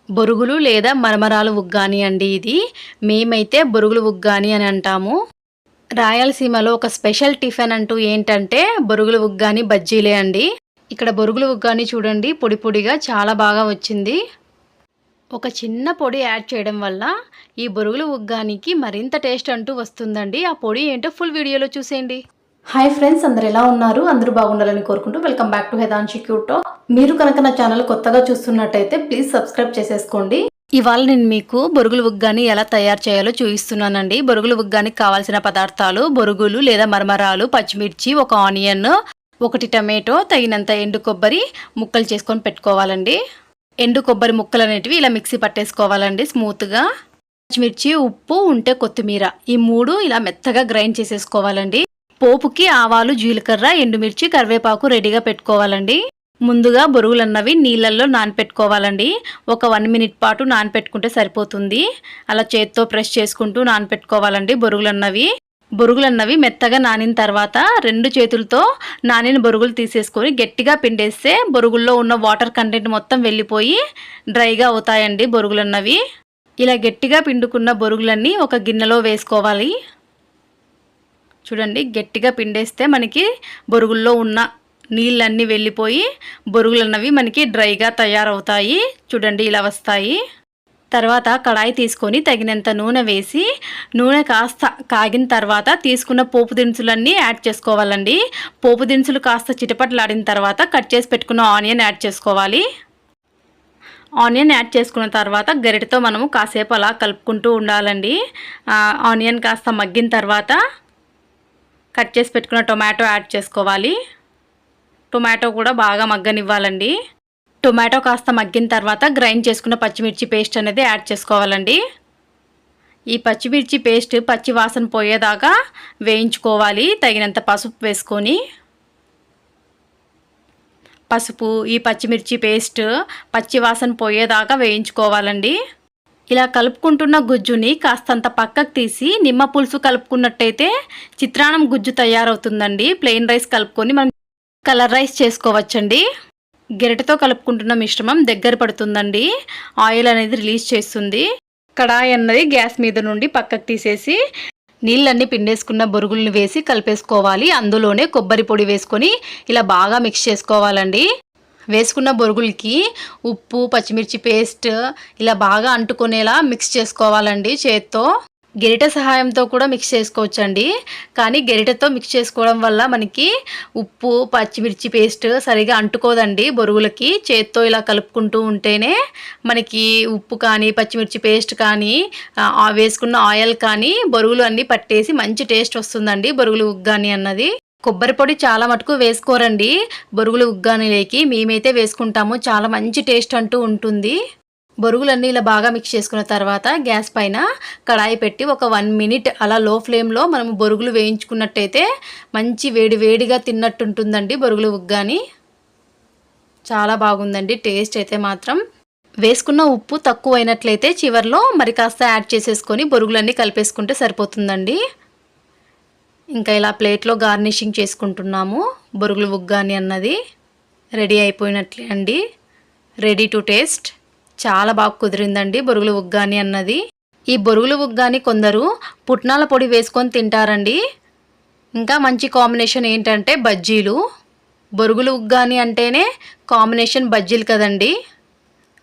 బొరుగులు లేదా మరమరాలు ఉగ్గాని అండి ఇది. మేమైతే బొరుగులు ఉగ్గాని అని అంటాము. రాయలసీమలో ఒక స్పెషల్ టిఫిన్ అంటూ ఏంటంటే బొరుగులు ఉగ్గాని బజ్జీలే అండి. ఇక్కడ బొరుగులు ఉగ్గాని చూడండి పొడి పొడిగా చాలా బాగా వచ్చింది. ఒక చిన్న పొడి యాడ్ చేయడం వల్ల ఈ బొరుగులు ఉగ్గానికి మరింత టేస్ట్ అంటూ వస్తుందండి. ఆ పొడి ఏంటో ఫుల్ వీడియోలో చూసేయండి. హాయ్ ఫ్రెండ్స్, అందరు ఎలా ఉన్నారు? అందరూ బాగుండాలని కోరుకుంటూ welcome back to Hedanshi cute talk. మీరు కనుక నా ఛానల్ కొత్తగా చూస్తున్నట్టయితే ప్లీజ్ సబ్స్క్రైబ్ చేసేసుకోండి. ఇవాళ నేను మీకు బొరుగులు ఉగ్గాని ఎలా తయారు చేయాలో చూపిస్తున్నానండి. బొరుగులు ఉగ్గానికి కావాల్సిన పదార్థాలు బొరుగులు లేదా మరమరాలు, పచ్చిమిర్చి, ఒక ఆనియన్, ఒకటి టమాటో, తగినంత ఎండు కొబ్బరి ముక్కలు చేసుకొని పెట్టుకోవాలండి. ఎండు కొబ్బరి ముక్కలు అనేటివి ఇలా మిక్సీ పట్టేసుకోవాలండి స్మూత్గా. పచ్చిమిర్చి, ఉప్పు, ఉంటే కొత్తిమీర, ఈ మూడు ఇలా మెత్తగా గ్రైండ్ చేసేసుకోవాలండి. పోపుకి ఆవాలు, జీలకర్ర, ఎండుమిర్చి, కరివేపాకు రెడీగా పెట్టుకోవాలండి. ముందుగా బొరుగులన్నవి నీళ్ళల్లో నానపెట్టుకోవాలండి. ఒక 1 మినిట్ పాటు నానపెట్టుకుంటే సరిపోతుంది. అలా చేత్తో ప్రెస్ చేసుకుంటూ నానపెట్టుకోవాలండి బొరుగులన్నవి మెత్తగా నానిన తర్వాత 2 చేతులతో నానిన బొరుగులు తీసేసుకొని గట్టిగా పిండేస్తే బొరుగుల్లో ఉన్న వాటర్ కంటెంట్ మొత్తం వెళ్ళిపోయి డ్రైగా అవుతాయండి బొరుగులన్నవి. ఇలా గట్టిగా పిండుకున్న బొరుగులన్నీ ఒక గిన్నెలో వేసుకోవాలి. చూడండి, గట్టిగా పిండేస్తే మనకి బొరుగుల్లో ఉన్న నీళ్ళన్నీ వెళ్ళిపోయి బొరుగులన్నవి మనకి డ్రైగా తయారవుతాయి. చూడండి, ఇలా వస్తాయి. తర్వాత కడాయి తీసుకొని తగినంత నూనె వేసి నూనె కాస్త కాగిన తర్వాత తీసుకున్న పోపు దినుసులన్నీ యాడ్ చేసుకోవాలండి. పోపు దినుసులు కాస్త చిటపటలాడిన తర్వాత కట్ చేసి పెట్టుకున్న ఆనియన్ యాడ్ చేసుకోవాలి. ఆనియన్ యాడ్ చేసుకున్న తర్వాత గరిటెతో మనము కాసేపు అలా కలుపుకుంటూ ఉండాలండి. ఆనియన్ కాస్త మగ్గిన తర్వాత కట్ చేసి పెట్టుకున్న టొమాటో యాడ్ చేసుకోవాలి. టొమాటో కూడా బాగా మగ్గనివ్వాలండి. టొమాటో కాస్త మగ్గిన తర్వాత గ్రైండ్ చేసుకున్న పచ్చిమిర్చి పేస్ట్ అనేది యాడ్ చేసుకోవాలండి. ఈ పచ్చిమిర్చి పేస్ట్ పచ్చి వాసన పోయేదాకా వేయించుకోవాలి. తగినంత పసుపు వేసుకొని ఈ పచ్చిమిర్చి పేస్ట్ పచ్చి వాసన పోయేదాకా వేయించుకోవాలండి. ఇలా కలుపుకుంటున్న గుజ్జుని కాస్తంత పక్కకు తీసి నిమ్మ పులుసు కలుపుకున్నట్టయితే చిత్రాన్నం గుజ్జు తయారవుతుందండి. ప్లెయిన్ రైస్ కలుపుకొని మనం కలర్ రైస్ చేసుకోవచ్చండి. గెరటితో కలుపుకుంటున్న మిశ్రమం దగ్గర పడుతుందండి. ఆయిల్ అనేది రిలీజ్ చేస్తుంది. కడాయి అన్నది గ్యాస్ మీద నుండి పక్కకు తీసేసి నీళ్ళన్నీ పిండేసుకున్న బొరుగుల్ని వేసి కలిపేసుకోవాలి. అందులోనే కొబ్బరి పొడి వేసుకొని ఇలా బాగా మిక్స్ చేసుకోవాలండి. వేసుకున్న బొరుగులకి ఉప్పు, పచ్చిమిర్చి పేస్ట్ ఇలా బాగా అంటుకునేలా మిక్స్ చేసుకోవాలండి. చేత్తో గెరిట సహాయంతో కూడా మిక్స్ చేసుకోవచ్చండి. కానీ గెరిటతో మిక్స్ చేసుకోవడం వల్ల మనకి ఉప్పు, పచ్చిమిర్చి పేస్ట్ సరిగా అంటుకోదండి బొరుగులకి. చేత్తో ఇలా కలుపుకుంటూ ఉంటేనే మనకి ఉప్పు కానీ, పచ్చిమిర్చి పేస్ట్ కానీ, వేసుకున్న ఆయిల్ కానీ బొరుగులు అన్నీ పట్టేసి మంచి టేస్ట్ వస్తుందండి బొరుగులు ఉగ్గాని అన్నది. కొబ్బరి పొడి చాలా మటుకు వేసుకోరండి బొరుగులు ఉగ్గానిలోకి. మేమైతే వేసుకుంటాము. చాలా మంచి టేస్ట్ అంటూ ఉంటుంది. బొరుగులన్నీ ఇలా బాగా మిక్స్ చేసుకున్న తర్వాత గ్యాస్ పైన కడాయి పెట్టి ఒక 1 మినిట్ అలా లో ఫ్లేమ్లో మనం బొరుగులు వేయించుకున్నట్టయితే మంచి వేడిగా తిన్నట్టుంటుందండి బొరుగులు ఉగ్గాని. చాలా బాగుందండి టేస్ట్ అయితే మాత్రం. వేసుకున్న ఉప్పు తక్కువ అయినట్లయితే చివర్లో మరి కాస్త యాడ్ చేసేసుకొని బొరుగులన్నీ కలిపేసుకుంటే సరిపోతుందండి. ఇంకా ఇలా ప్లేట్లో గార్నిషింగ్ చేసుకుంటున్నాము. బొరుగులు ఉగ్గాని అన్నది రెడీ అయిపోయినట్లే అండి. Ready to taste. చాలా బాగా కుదిరిందండి బొరుగులు ఉగ్గాని అన్నది. ఈ బొరుగులు ఉగ్గాని కొందరు పుట్నాల పొడి వేసుకొని తింటారండి. ఇంకా మంచి కాంబినేషన్ ఏంటంటే బజ్జీలు. బొరుగులు ఉగ్గాని అంటేనే కాంబినేషన్ బజ్జీలు కదండి.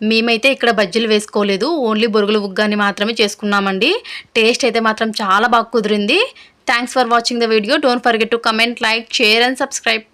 మేమైతే ఇక్కడ బజ్జీలు వేసుకోలేదు, ఓన్లీ బొరుగులు ఉగ్గాని మాత్రమే చేసుకున్నామండి. టేస్ట్ అయితే మాత్రం చాలా బాగా కుదిరింది. Thanks for watching the video. Don't forget to comment, like, share and subscribe.